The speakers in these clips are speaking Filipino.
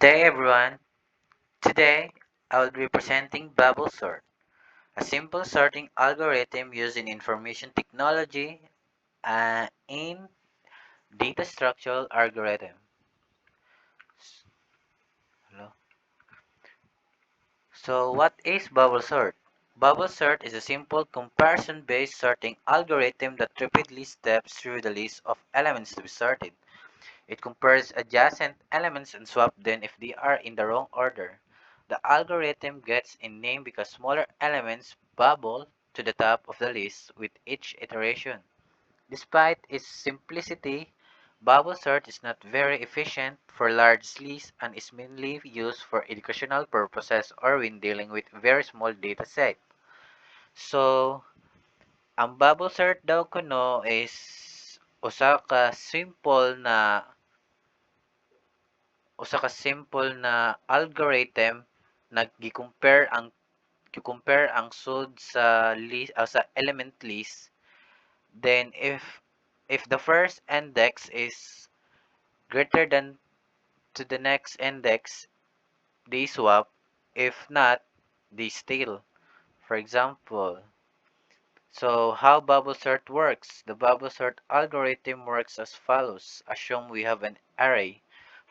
day everyone. Today I will be presenting Bubble Sort, a simple sorting algorithm using information technology in data structural algorithm. Hello? So what is Bubble Sort? Bubble Sort is a simple comparison-based sorting algorithm that repeatedly steps through the list of elements to be sorted. It compares adjacent elements and swaps them if they are in the wrong order. The algorithm gets a name because smaller elements bubble to the top of the list with each iteration. Despite its simplicity, bubble sort is not very efficient for large lists and is mainly used for educational purposes or when dealing with very small data set. So, ang bubble sort daw kuno is usa ka simple na algorithm na gi-compare ang sud sa list sa element list. Then if the first index is greater than to the next index, they swap. If not, they steal. For example, so how bubble sort works? The bubble sort algorithm works as follows. Assume we have an array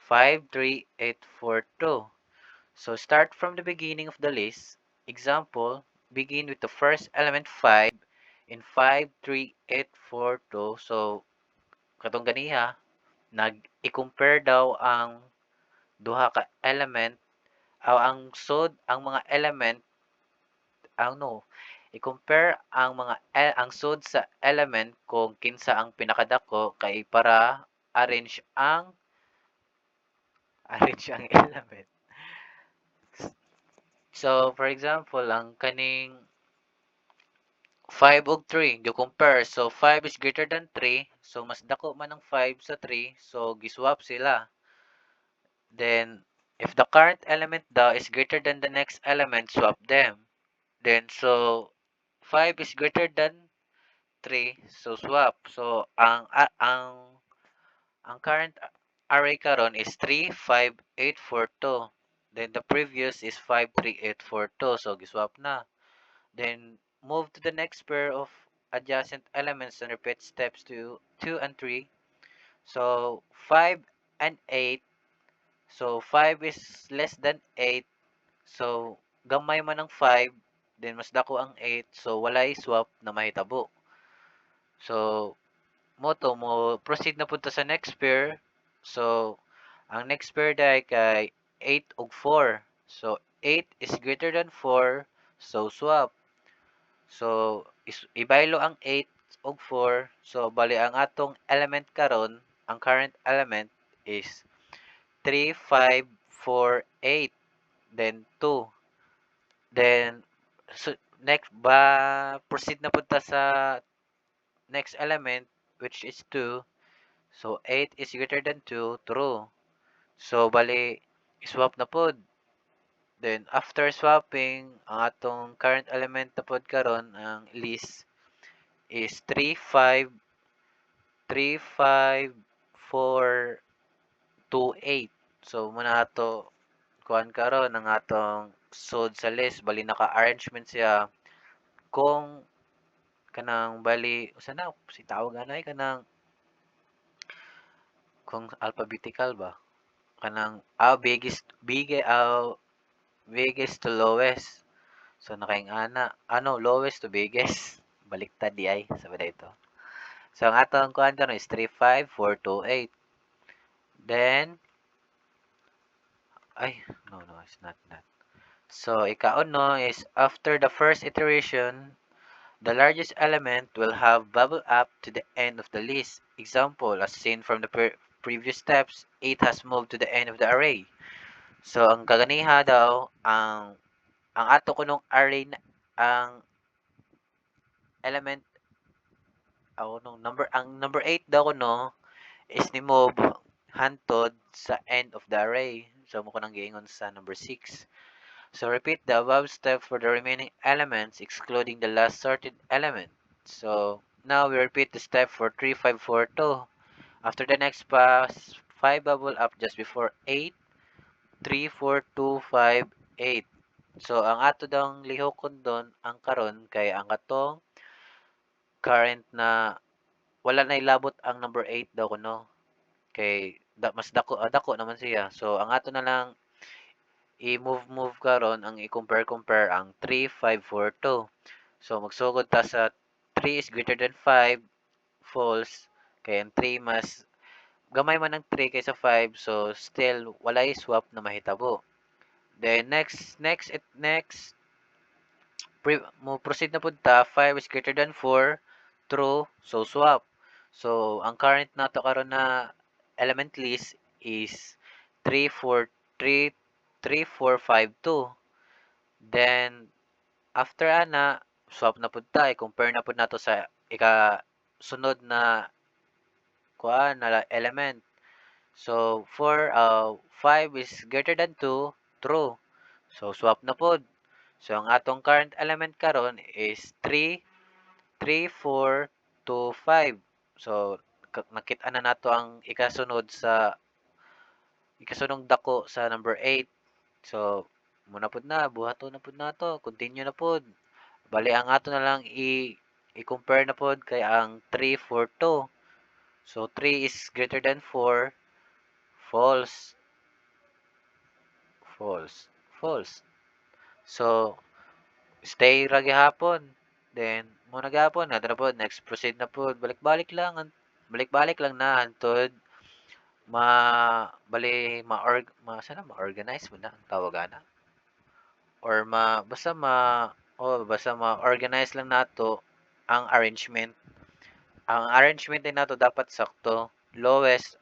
5, 3, 8, 4, 2. So start from the beginning of the list. Example, begin with the first element 5 in 5, 3, 8, 4, 2. So katong ganiha, i-compare daw ang duha ka element aw ang mga element no, i-compare ang sud sa element kung kinsa ang pinakadako kay para arrange ang element. So for example, ang kaning 5 ug 3 gi-compare. So 5 is greater than 3. So mas dako man ang 5 sa 3. So giswap sila. Then if the current element daw is greater than the next element, swap them. Then so 5 is greater than 3, so swap. So ang current array karon is 3, 5, 8, 4, 2. Then the previous is 5, 3, 8, 4, 2. So giswap na. Then move to the next pair of adjacent elements and repeat steps to 2 and 3. So 5 and 8. So 5 is less than 8. So gamay man ang 5. Then mas dako ang 8. So walay swap na mahitabo. So mo proceed na punta sa next pair. So ang next pair dai kay 8 ug 4. So 8 is greater than 4. So swap. So, ibaylo ang 8 ug 4. So, bali ang atong element karon, ang current element is 3, 5, 4, 8. Then 2. Then, so, proceed na punta sa next element, which is 2. So, 8 is greater than 2, true. So, bali, swap na pod. Then, after swapping, ang atong current element na pod karon ang list, is 3, 5, 3, 5, 4, 2, 8. So, muna ato kuhan karon ang atong sud sa list. Bali, naka-arrangement siya kung kanang bali, usa na, si tawag anay kanang kung alphabetical ba? Kanang, biggest to lowest. So, nakaing ana, lowest to biggest. Baliktad di ay, sabi na ito. So, ang atong kuhan karon is 3, 5, 4, 2, 8. Then, no, it's not that. So, ika-uno is after the first iteration, the largest element will have bubble up to the end of the list. Example, as seen from the previous steps, 8 has moved to the end of the array. So, ang kaganiha daw, ang ato kunong array ang element, ang number 8 daw kuno is ni move hantod sa end of the array. So, mo ko nang giingon sa number 6. So repeat the above step for the remaining elements excluding the last sorted element. So now we repeat the step for 3, 5, 4, 2. After the next pass, 5 bubble up just before 8. 3, 4, 2, 5, 8. So ang ato dang lihokon don ang karon kay ang katong current na wala na ilabot ang number 8 daw kuno kay mas dako naman siya. So ang ato na lang i-move karon ang i-compare ang 3, 5, 4, 2. So magsugod ta sa 3 is greater than 5, false. Kay ang 3 mas gamay man ang 3 kaysa 5, so still walay swap na mahitabo. Then next mo proceed na pud ta 5 is greater than 4, true, so swap. So ang current nato karon na element list is 3 4 3 3 4 5 2. Then after ana swap na pud ta, i-compare na pud nato sa ika sunod na kuan na element. So for 5 is greater than 2, true. So swap na pod. So ang atong current element karon is 3, 3, 4, 2, 5. So nakita na nato ang ikasunod dako sa number 8. So muna pod na buhaton na pod nato, continue na pod. Bali ang ato na lang i-compare na pod kay ang 3, 4, 2. So 3 is greater than 4, false, false, false. So stay ra gihapon. Then mo na gihapon na pod next proceed na pod balik-balik lang na hantod ma bali ma-organize mo na ang tawag ana or basta ma-organize lang nato ang arrangement. Ang arrangement din nato dapat sakto, lowest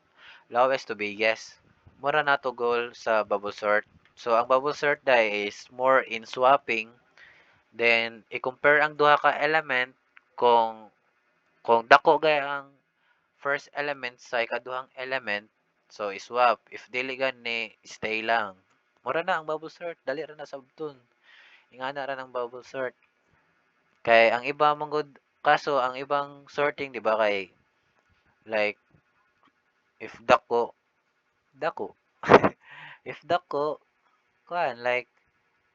to biggest. Mura nato goal sa bubble sort. So ang bubble sort dai is more in swapping. Then i-compare ang duha ka element kung dako gay ang first element sa ikaduhang element, so iswap. If dili gani, stay lang. Mura na ang bubble sort, dali ra na sabton. Ingana ra ng bubble sort. Kay ang iba manggod kaso ang ibang sorting di ba kay like if dako. If dako, kuan like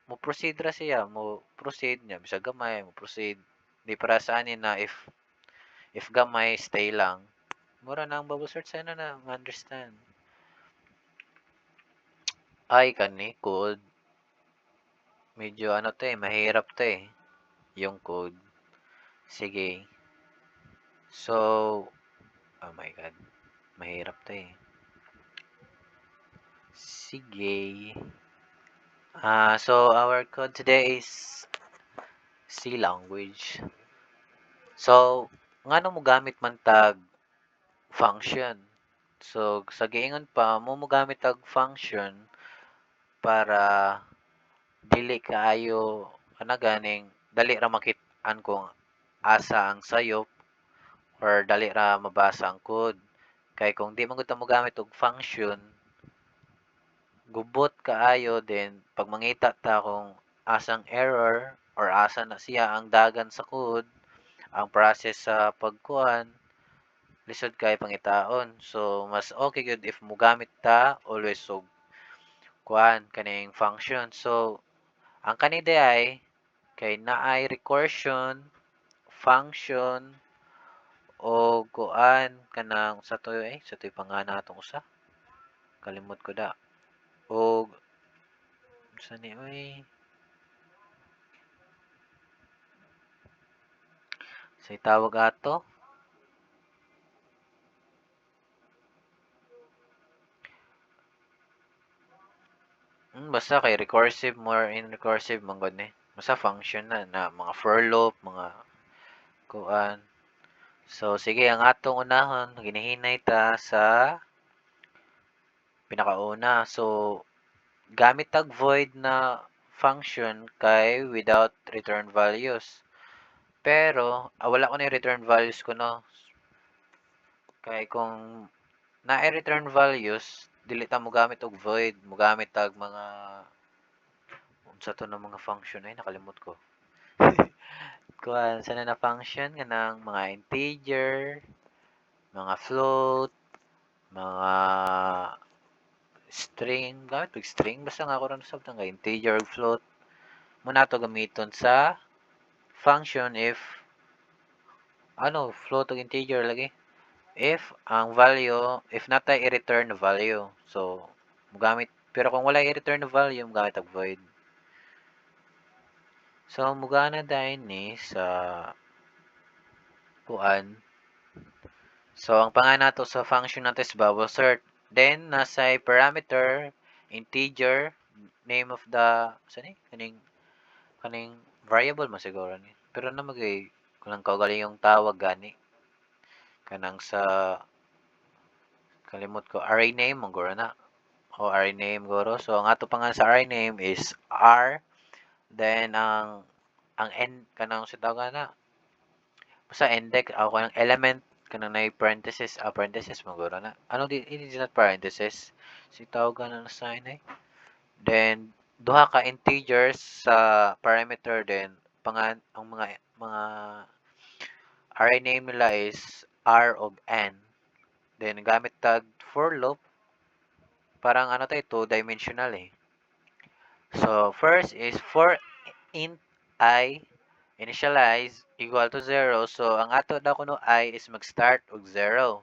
mo proceed ra siya, mo proceed niya bisag gamay, mo proceed. Di para sa ani na if gamay stay lang. Mura na ang bubble sort sana na ma-understand. Ay kani code. Medyo ano 'to, mahirap 'to, yung code. Sige. So, oh my God, mahirap 'to, Sige. So our code today is C language. So, ngano mo gamit man tag function? So, sa giingon pa, mo gamit tag function para dili kaayo ana ganing dali ra makit-an kung asa ang sayop or dali ra mabasa ang code. Kay kung di man gud ta mogamit og function, gubot kaayo din pag mangita ta kung asang error or asa na siya ang dagan sa code, ang process sa pagkuhan, lisod kay pangitaon. So mas okay gyud if mogamit ta always og kuan kaning function. So ang kanide ay kay naay recursion, function, o kuan kanang sa toy pangana atong usa kalimot ko da og sa ni oy say tawag ato basta kay recursive more in recursive man gud ni basta function na mga for loop mga kuan. So sige ang atong unahon ginihinay ta sa pinakauna. So gamit tag void na function kay without return values. Pero wala ko na yung return values ko no. Kay kung naay return values dili ta mogamit og void, mogamit tag mga unsa to ng mga function ay nakalimot ko. Kuan sana na function kanang mga integer, mga float, mga string, gamit pag string, basta nga ako rin sabtang ka integer ug float. Muna to gamiton sa function if float ug integer lagi. If ang value, if natay i-return na value. So, mugamit, pero kung wala i-return na value, mugamit ang void. So, mugana dahil ni sa kuan. So, ang pangalan nato sa function nato is bubble sort. Then, nasa parameter, integer, name of the, saan kaning variable mo siguro ni. Pero na magay, kung kaugali yung tawag gani. Kanang sa, kalimot ko, array name, maguro na. O array name guro. So, ang ato pangalan sa array name is r. Then, ang n, kanang sa tawag na, basta index, ako kanang element, kanang na parenthesis, parenthesis, maguro na. Ano di, it is not parenthesis. Si tawag na sign eh. Then, duha ka integers sa parameter, then, ang mga array name nila is r og n. Then, gamit tag for loop, parang tayo, two-dimensional eh. So, first is for int I initialize equal to 0. So, ang ato na kuno I is mag-start og 0.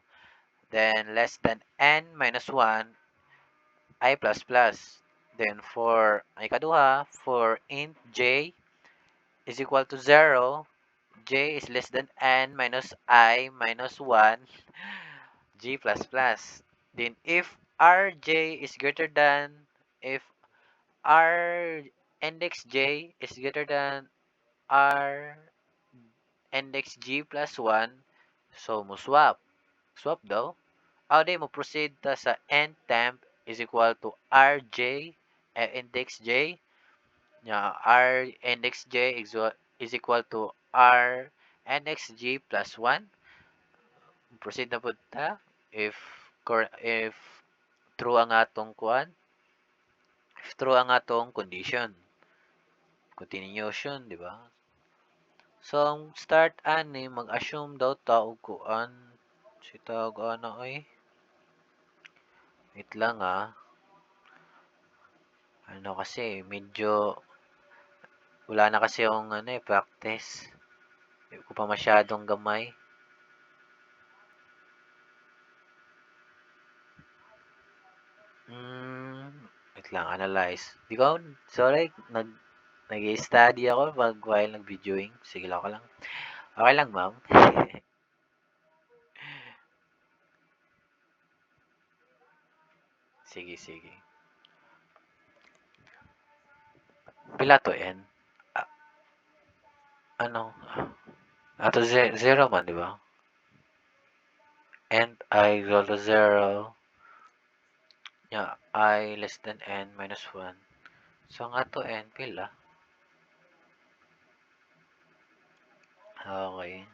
Then, less than n minus 1, I plus plus. Then, for ang ikaduha, for int j is equal to 0, j is less than n minus I minus 1, g plus plus. Then, if rj is greater than, if r index j is greater than r index g plus 1, so mo swap. Swap daw. Di mo proceed ta sa n temp is equal to rj index j. R index j is equal to r index g plus 1. Proceed na po ta if true ang atong kuan, if true ang atong condition. Continuation, di ba? So, ang start ani, mag-assume daw ta og kuan. Si tawag ay. Wait lang kasi, medyo, wala na kasi yung practice. Hindi ko pa masyadong gamay. Wait lang, analyze. Di ko, sorry, nag-i-study ako while nag-videoing. Sige lang, okay lang. Okay lang, ma'am. Sige, sige. Pila to, N? Ano? Ato zero man, di ba? And I equal to 0. Yeah, I less than n minus 1. So, ang ato n, pila? Okay.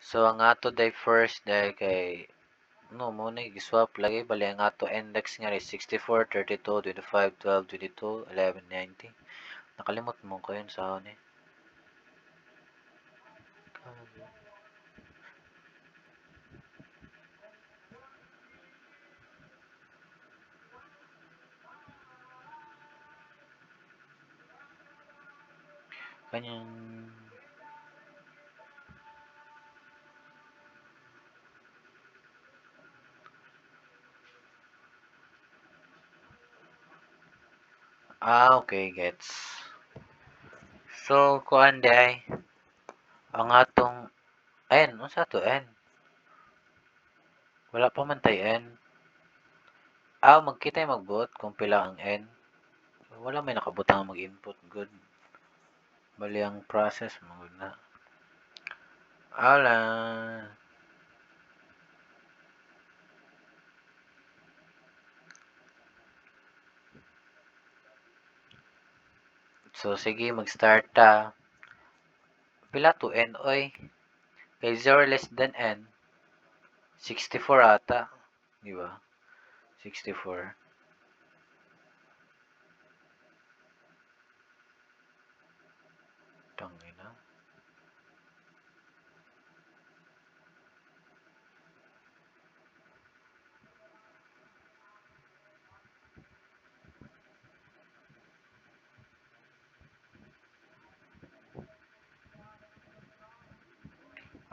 So, ang ato day first day kay muna i-swap lagi bali ang ato index nga is 64, 32, 25, 12, 22, 11, 90. Nakalimot mo ko yun sa ni. Kanyang okay, gets. So, kuan day ang atong n, ano sa to n? Wala pa man tay n. Magkita magbuot kung pila ang n. Wala may nakabutang mag-input. Good. Bali ang process mo na. Ala. So, sige, mag-start ta. Pila to n, oy. Kay 0 less than n. 64 ata. Di ba? 64.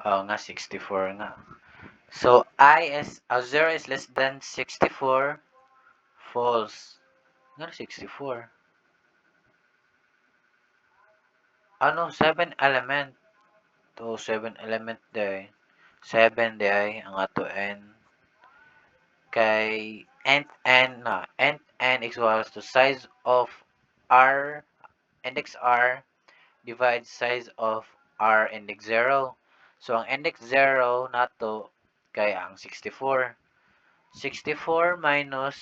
Oo nga, 64 nga. So, 0 is less than 64, false. Nga 64. Ano, 7 element. To 7 element day. 7 day ang ato n. Kay nth n equals to size of r, index r, divide size of r index 0. So, ang index 0 nato kay ang 64. 64 minus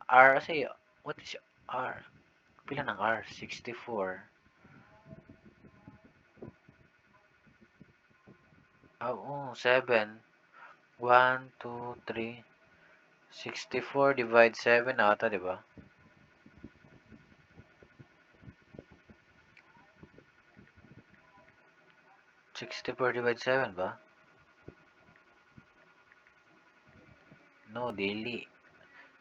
r, kasi, what is r? Pila ng r? 64. Oo, 7. 1, 2, 3. 64 divide 7 ata, di ba? 64 divide 7 ba? No, daily.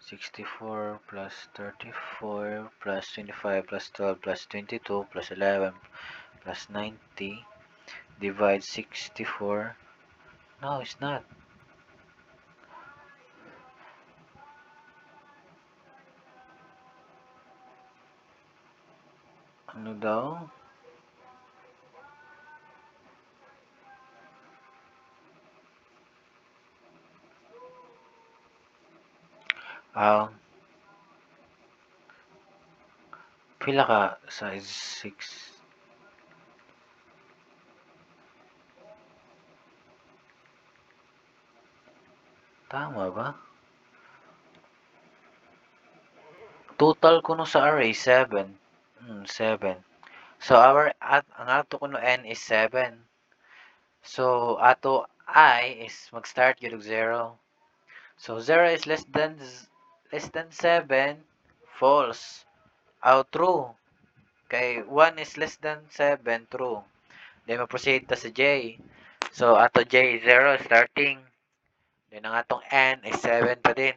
64 plus 34 plus 25 plus 12 plus 22 plus 11 plus 90 divide 64. No, it's not. Ano daw? Ah, pila ka size 6? Tama ba? Total ko no sa array 7. 7. So ang ato kuno n is 7. So ato I is mag-start gyud og 0. So 0 is less than 7, false. True. Kay 1 is less than 7, true. Then ma-proceed ta sa J. So ato J is 0 starting. Then ang atong N is 7 pa din.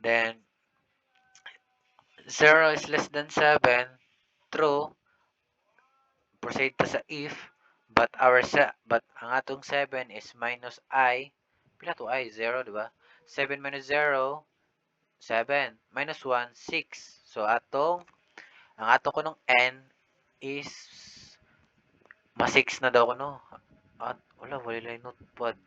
Then 0 is less than 7, true. Proceed ta sa if, but ang atong 7 is minus I. Pila to I? 0, di ba? 7 minus 0, 7. Minus 1, 6. So ang ato ko ng N is ma 6 na daw ko no. At wala, wala notepad.